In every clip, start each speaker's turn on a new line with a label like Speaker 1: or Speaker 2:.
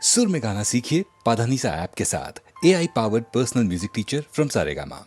Speaker 1: सुर में गाना सीखिए पाधानीसा ऐप के साथ। AI powered personal music teacher from Saregama.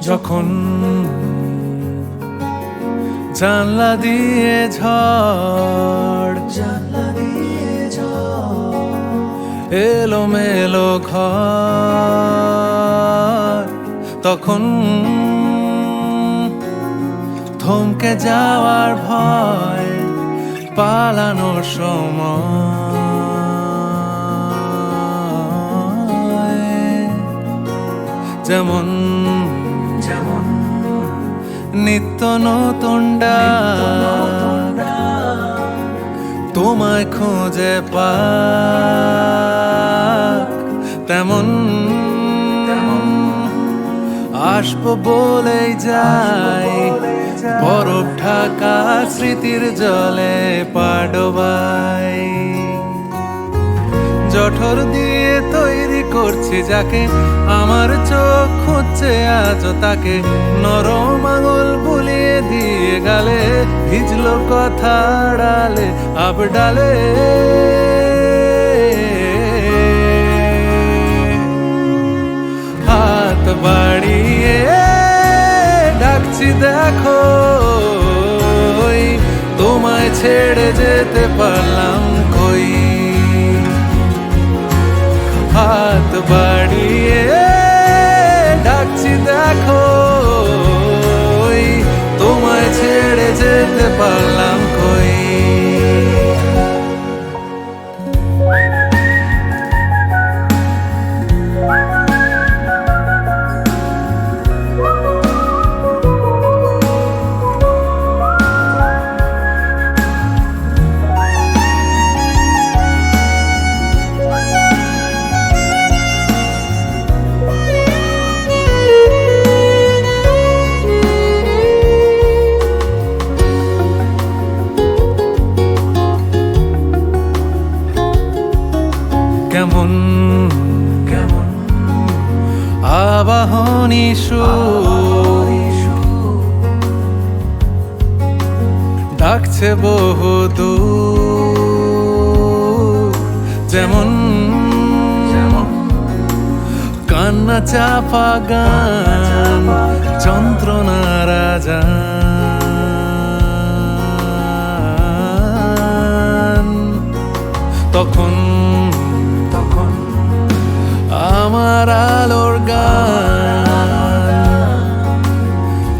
Speaker 2: যখন জানলা দিয়ে ঝড় এলো মেলো ঘর, তখন থমকে যাওয়ার ভয় পালানোর সময়, যেমন নিত্য নতুন ডাক তোমায় খুঁজে পাক, তেমন আসবো বলেই যাই বরফ ঢাকা স্মৃতির জলে পাডোবাই। জঠর দিয়ে তৈরি করছি যাকে, আমার চোখ খুঁজছে আজও তাকে, নরম আঙুল বুলিয়ে দিয়ে গালে ভিজলো কথা ডালে আবডালে। হাত বাড়িয়ে ডাকছি দেখো, তোমায় ছেড়ে যেতে পারলাম কই। হাত বাড়িয়ে ডাকছি দেখো, তোমায় ছেড়ে যেতে পারলাম কই। কেমন আবাহনী সুর ডাকছে বহুদূর, যেমন কান্না চাপা গান যন্ত্রণার আজান, তখন আমার আলোর গান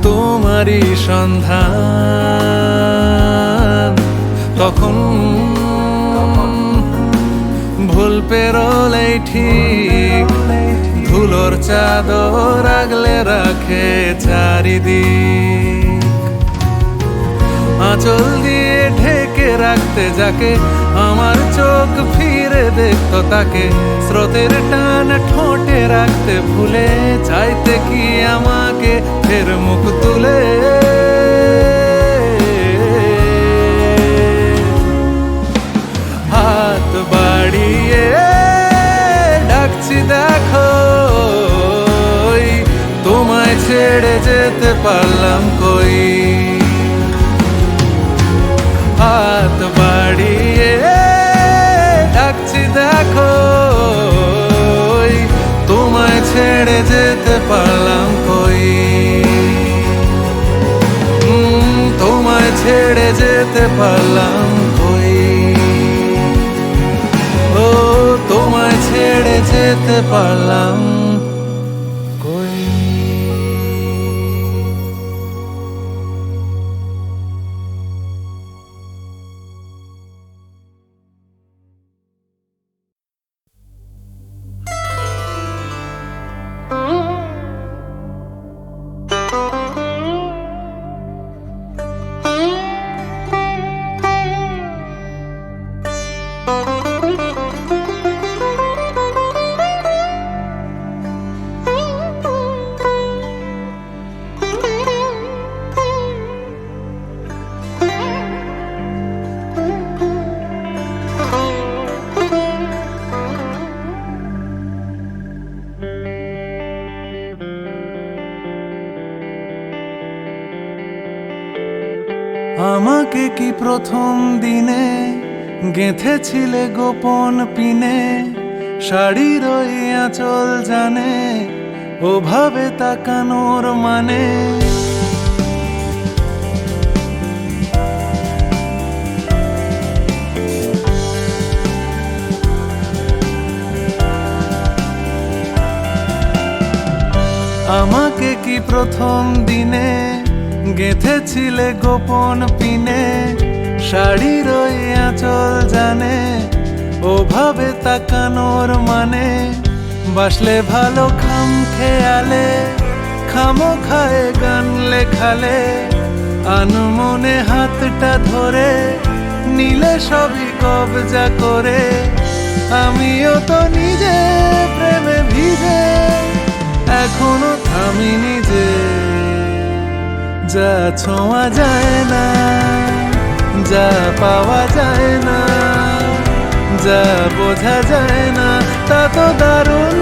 Speaker 2: তোমারই সন্ধান, তখন ভুল পেরোলেই ঠিক ধুলোর চাদর আগলে রাখে চারিদিক। আঁচল দিয়ে ঢেকে রাখতে যাকে, আমার চোখ ফিরে দেখতো তাকে, স্রোতের টান ঠোঁটে রাখতে ভুলে চাইতে কি আমাকে ফের মুখ তুলে। হাত বাড়িয়ে ডাকছি দেখো, তোমায় ছেড়ে যেতে পারলাম কই। হাত বাড়িয়ে ডাকছি দেখো, তোমায় ছেড়ে যেতে পারলাম কই। তোমায় ছেড়ে যেতে পারলাম কই, ও তোমায় ছেড়ে যেতে পারলাম কই। আমাকে কি প্রথম দিনে গেঁথেছিলে গোপন পিনে, শাড়ির ওই আঁচল জানে ওভাবে তাকানোর মানে। আমাকে কি প্রথম দিনে গেঁথেছিলে গোপন পিনে, শাড়ির ওই আঁচল জানে ওভাবে তাকানোর মানে। বাসলে ভালো খাম খেয়ালে, খামোখায় গান লেখালে, আনমনে হাতটা ধরে নিলে সবই কবজা করে। আমিও তো নিজে প্রেমে ভিজে এখনো থামিনি যে, যা ছোঁয়া যায় না, যা পাওয়া যায় না, যা বোঝা যায় না, তা তো দারুণ।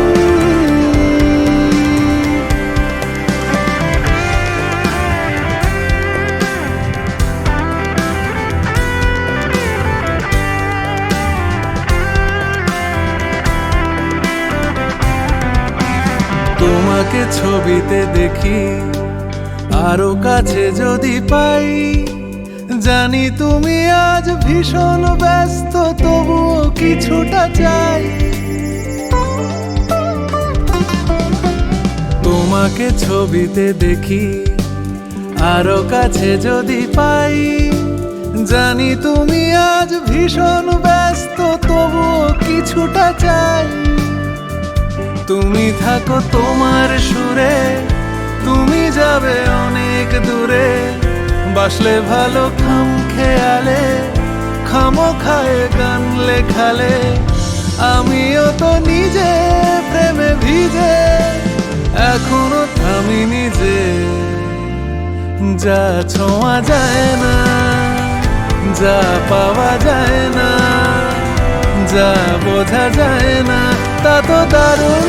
Speaker 2: তোমাকে ছবিতে দেখি, আরো কাছে যদি পাই, জানি তুমি আজ ভীষণ ব্যস্ত, তবুও কিছুটা চাই। তোমাকে ছবিতে দেখি, আরো কাছে যদি পাই, জানি তুমি আজ ভীষণ ব্যস্ত, তবুও কিছুটা চাই। তুমি থাকো তোমার সুরে, তুমি যাবে অনেক দূরে, বাসলে ভালো খাম খেয়ালে, খামোখায় গান লেখালে। আমিও তো নিজে প্রেমে ভিজে এখনো থামিনি যে, যা ছোঁয়া যায় না, যা পাওয়া যায় না, যা বোঝা যায় না, তা তো দারুণ।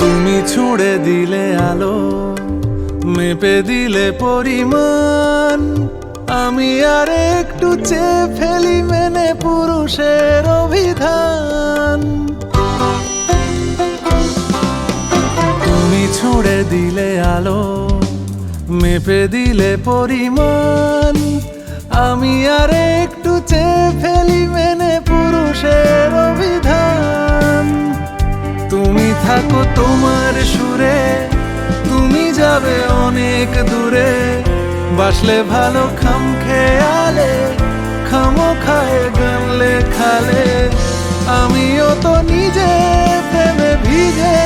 Speaker 2: তুমি ছুঁড়ে দিলে আলো, মেপে দিলে পরিমাণ, আমি আর একটু চেয়ে ফেলি মেনে পুরুষের অভিধান। তুমি ছুঁড়ে দিলে আলো, মেপে দিলে পরিমাণ, আমি আর একটু চেয়ে ফেলি মেনে পুরুষের অভিধান। তুমি থাকো তোমার সুরে, তুমি যাবে অনেক দূরে, বাসলে ভালো খাম খেয়ালে, খামোখায় গান লেখালে। আমিও তো নিজে প্রেমে ভিজে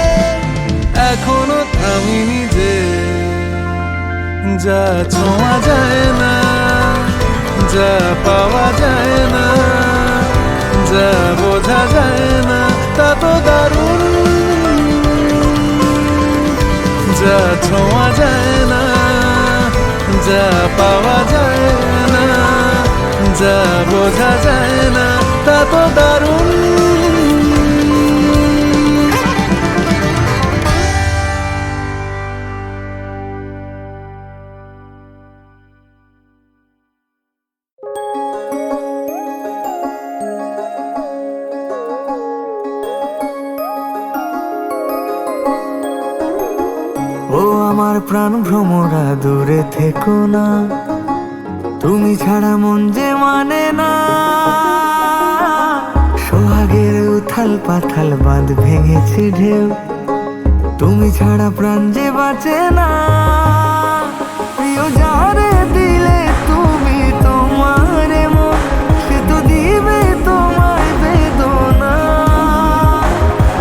Speaker 2: এখনো থামিনি যে, যা ছোঁয়া যায় না, যা পাওয়া যায় না, যা বোঝা যায় না, তা তো দারুণ। যা ছোঁয়া যায় না, যা পাওয়া যায় না, যা বোঝা যায় না, তা তো দারুণ।
Speaker 3: ও আমার প্রাণ ভ্রমরা দূরে থেকো না, তুমি ছাড়া মন যে মানে না। সোহাগের উথাল পাথাল বাঁধ ভেঙেছে ঢেউ, তুমি ছাড়া প্রাণ যে বাঁচে না। প্রিয় যারে দিলে তুমি তোমার মন, সে তো দিবে তোমায় বেদনা।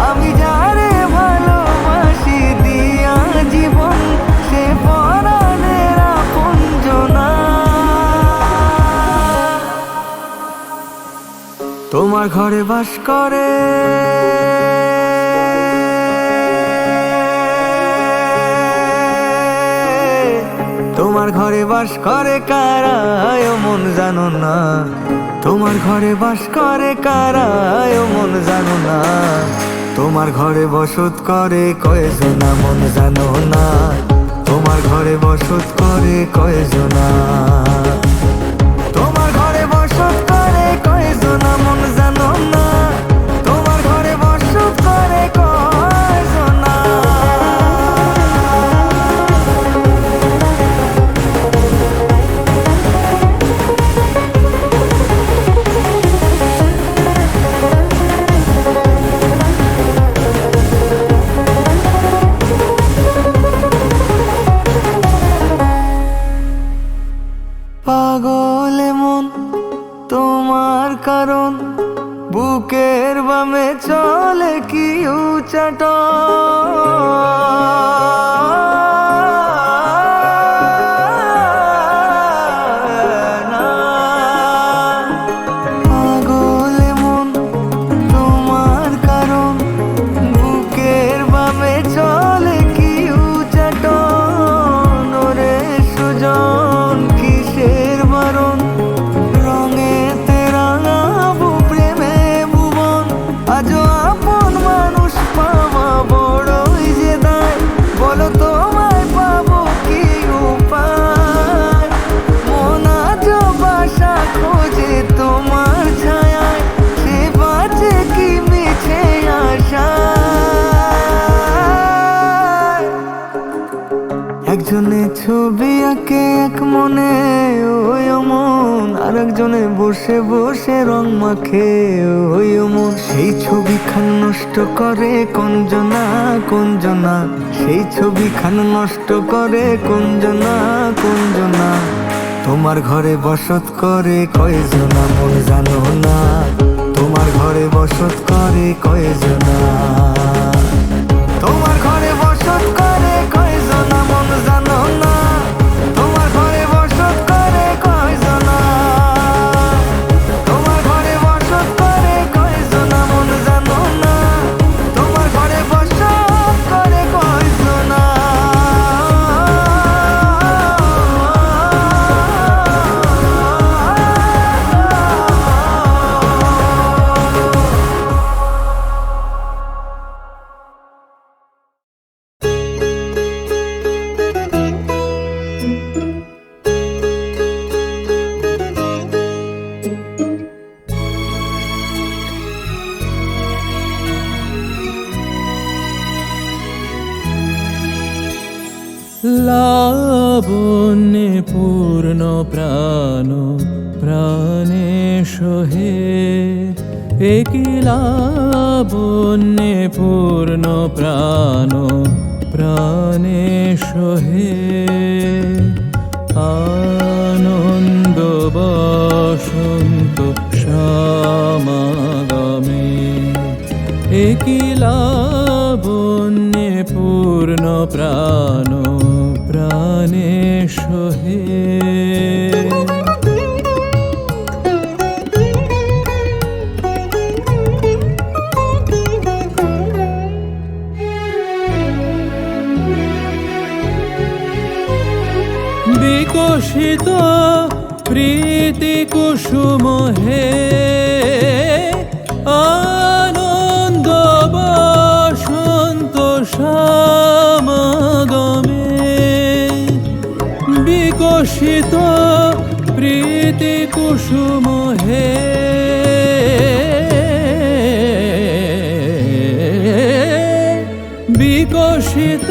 Speaker 3: আমি যারে ভালোবাসি দিয়া জীবন, সে পরাণের আপনজনা। তোমার ঘরে বাস করে তোমার ঘরে বাস করে কারা ও মন জানো না তোমার ঘরে বাস করে কারা ও মন জানো না তোমার ঘরে বসত করে কয়জনা মন জানো না তোমার ঘরে বসত করে কয়জনা তোমার ঘরে বসত করে কয়জনা মন জানো না তোমার ঘরে বসত করে কয়জনা পাগল মন তোমার কারণ বুকের বামে চলে কি উচাট পাগল মন তোমার কারণ বুকের বামে চলে কি উচাট ওরে সুজন কিসের বারণ রঙে তেরাঙাবো প্রেমে ভুবন আজও আপন মানুষ পাওয়া বড়ই যে দায় বলো তোমায় পাবো কি উপায় মন আজও বাসা খোঁজে তোমার ছায়ায় সে বাঁচে কি মিছে আশায় একজনে ছবি আঁকে এক মনে ওই মন আর একজনে বসে বসে রং মাখে ওই মন সেই ছবি খান নষ্ট করে কোনজনা কোনজনা সেই ছবি খান নষ্ট করে কোনজনা কোনজনা তোমার ঘরে বসত করে কয়জনা মন জানো না তোমার ঘরে বসত করে কয়জনা তোমার ঘরে বসত করে কয়জনা মন জানো না তোমার ঘরে বসত করে কয়জনা তোমার ঘরে বসত করে কয়জনা মন জানো না তোমার ঘরে বসত করে কয়জনা
Speaker 4: লাবণ্যে পূর্ণ প্রাণ প্রাণে সোহে একই লাবণ্যে পূর্ণ প্রাণ প্রাণে সোহে আনন্দ বসন্ত সমাগমে একই লাবণ্যে পূর্ণ প্রাণ প্রাণে সোহে বিকশিত প্রীতি কুসুম হে আনন্দ বসন্ত সমাগমে বিকশিত প্রীতি কুসুম হে বিকশিত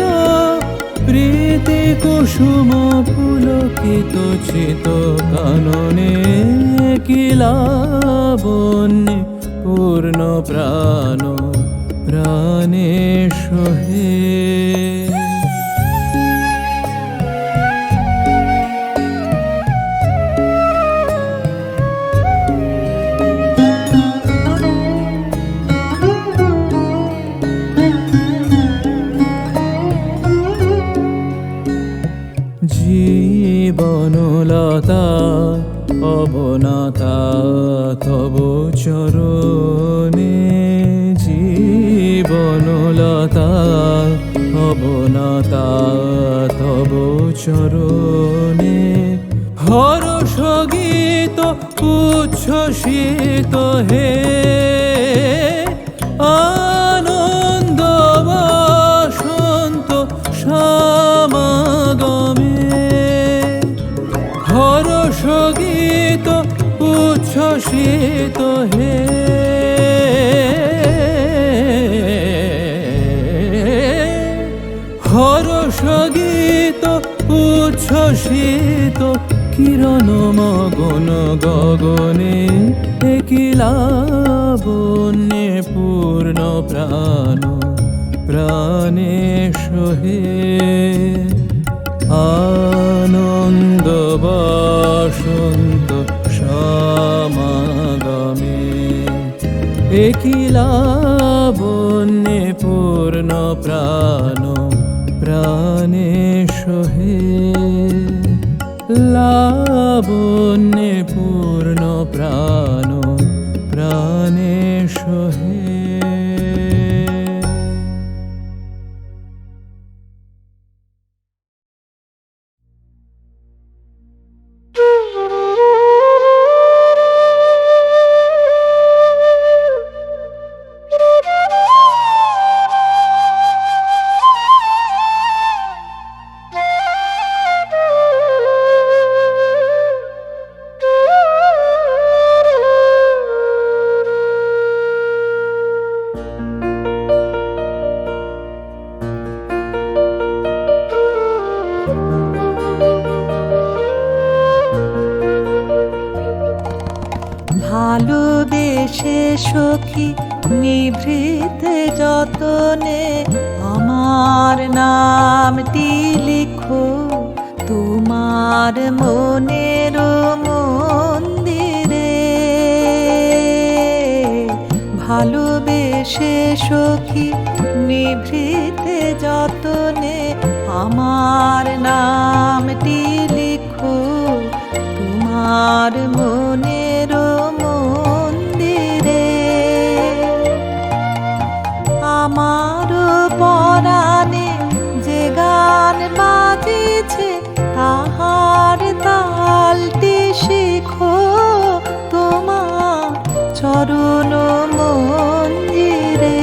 Speaker 4: প্রীতি কুসুম পুলকিত চিত কাননে কি লাবণ্যে পূর্ণ প্রাণ প্রাণে সোহে জীবনলতা অবনতা তব চরণে জীবনলতা অবনতা তব চরণে হর্ষ গীত উচ্ছ্বসিত হে আনন্দ বসন্ত সমাগমে হর্ষ গীত উচ্ছ্বসিত হে হর্ষ গীত উচ্ছ্বসিত কিরণ মগন গগনে লাবণ্যে পূর্ণ প্রাণ প্রাণে সহে আনন্দ বসন্ত সমাগমে লাবণ্যে পূর্ণ প্রাণ প্রাণে সহে লাবণ্যে পূর্ণ প্রাণ প্রাণে সহে।
Speaker 5: ভালোবেসে সখী নিভৃত যতনে আমার নামটি লিখো তোমার মনের মন্দিরে। ভালোবেসে সখী নিভৃত যতনে আমার নামটি লিখো তোমার মনের মন্দিরে। আমার পরাণে যে গান বাজিছে তাহার তালটি শিখো তোমার চরণ মন্দিরে।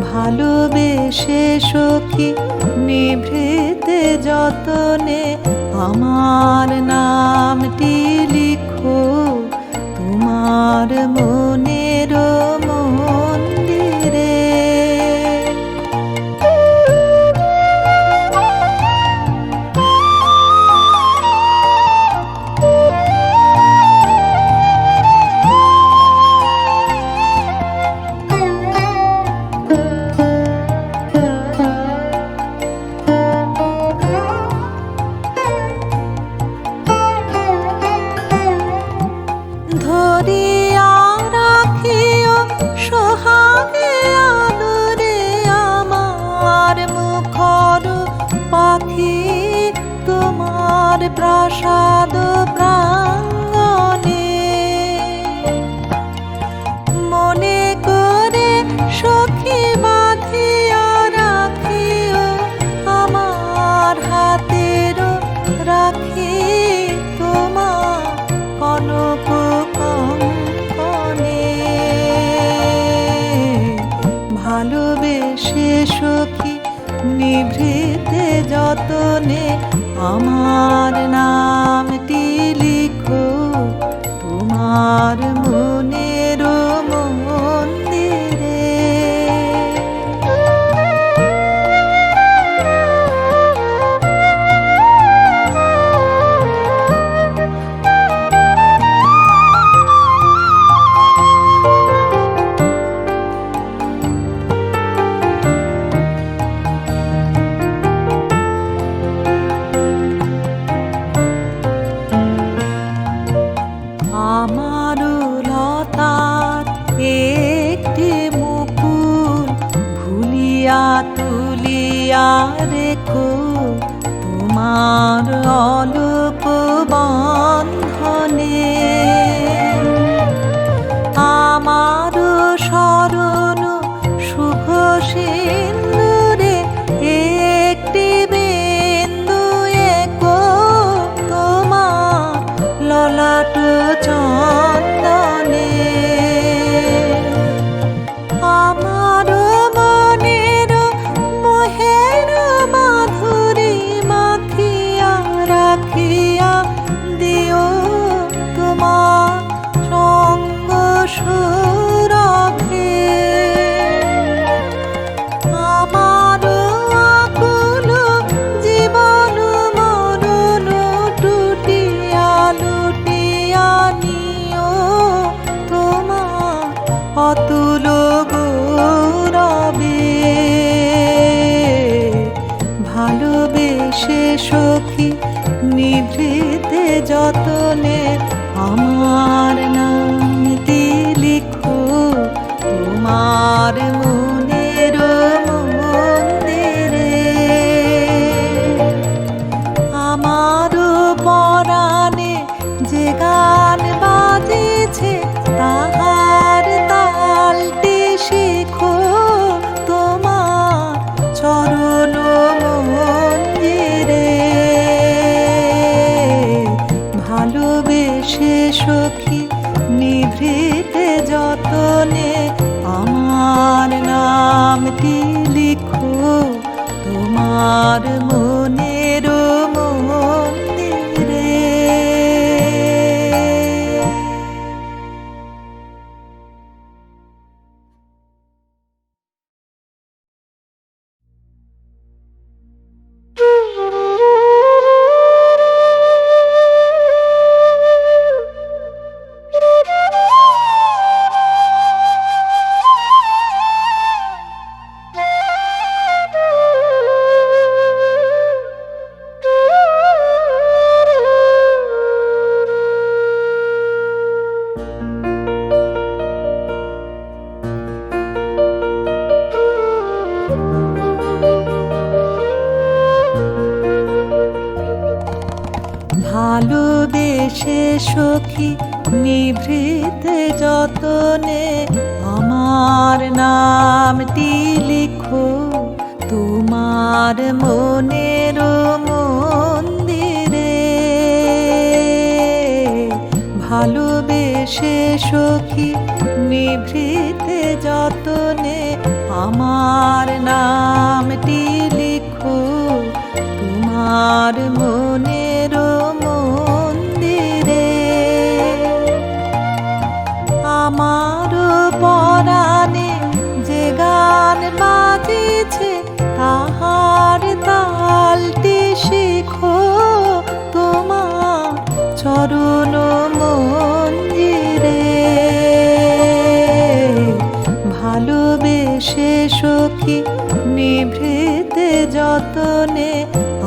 Speaker 5: ভালোবেসে সখী নিভৃত যতনে আমার নামটি লিখো তোমার মনের মন্দিরে। ধরিয়া রাখিও সোহাগে আদরে আমার মুখর পাখি তোমার প্রাসাদ প্রাঙ্গণে। মনে করে সখী বাঁধিয়া রাখিও আমার হাতের রাখি তোমার কনক কঙ্কণে। ভালোবেসে সখী নিভৃত যতনে আমার নামটি লিখো তোমার মনের মন্দিরে। আমার লতার একটি মুকুল ভুলিয়া তুলিয়া রেখো তোমার অলোক তোমার মনের মন্দিরে। ভালোবেসে সখী নিভৃতে যতনে আমার নামটি লিখো তোমার মনের মন্দিরে। ভালোবেসে সখী নিভৃতে যতনে আমার নামটি লিখো তোমার মনের মন্দিরে। আমার পরাণে যে গান বাজিছে তাহার তালটি শিখো তোমার চরণ মঞ্জিরে। ভালোবেসে সখী নিভৃতে যতনে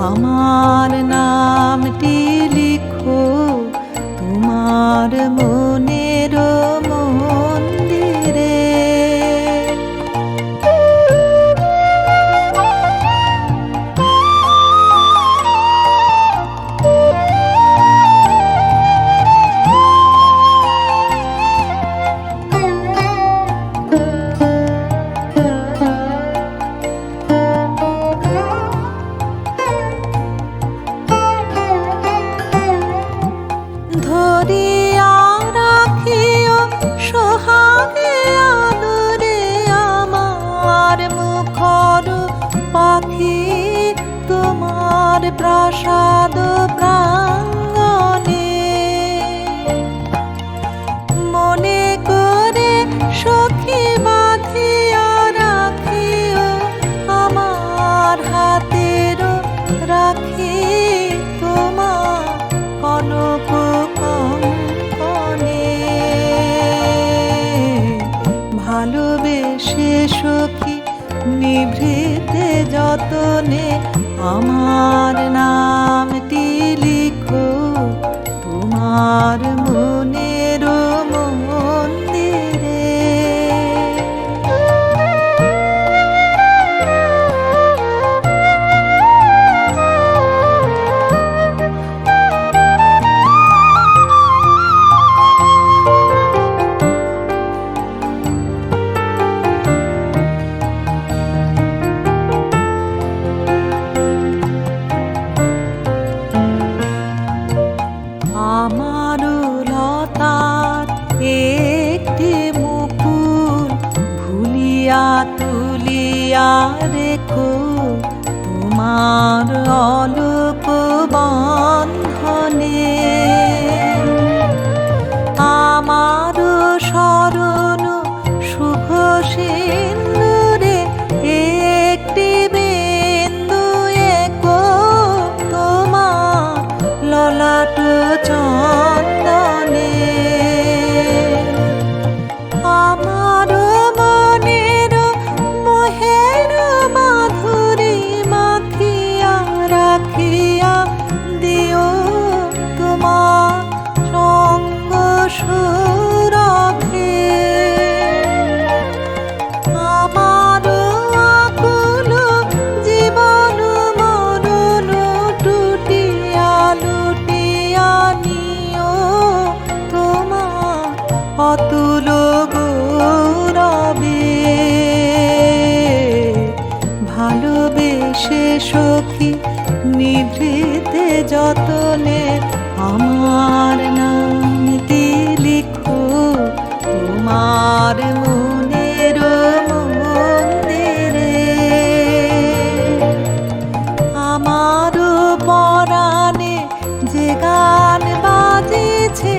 Speaker 5: আমার নামটি লিখো তোমার মনের মন্দিরে। ধরিয়া রাখিও সোহাগে আদরে আমার মুখর পাখি তোমার প্রাসাদ প্রাঙ্গণে। মনে করে সখী বাঁধিয়া রাখিও আমার হাতের রাখি তোমার কনক কঙ্কণে। ভালোবেসে সখী নিভৃতে যতনে আমার নামটি লিখো তোমার মনের মন্দিরে। আমার লতার একটি মুকুল ভুলিয়া তুলিয়া রেখো তোমার অলোক বন্ধনে। আমার শরণ শুভ সিন্দুরে একটি বিন্দু একো তোমার ললাট চন্দনে। আমার মনের মোহের মাধুরী মাখিয়া রাখিয়া দিও তোমার সঙ্গ সুরভে। আমার আকুল জীবন মরণ টুটিয়া লুটিয়া নিও তোমার অতুল গৌরবে। ভালোবেসে সখী নিভৃতে যতনে আমার নামটি লিখো তোমার মনের মন্দিরে। আমার পরাণে যে গান বাজেছে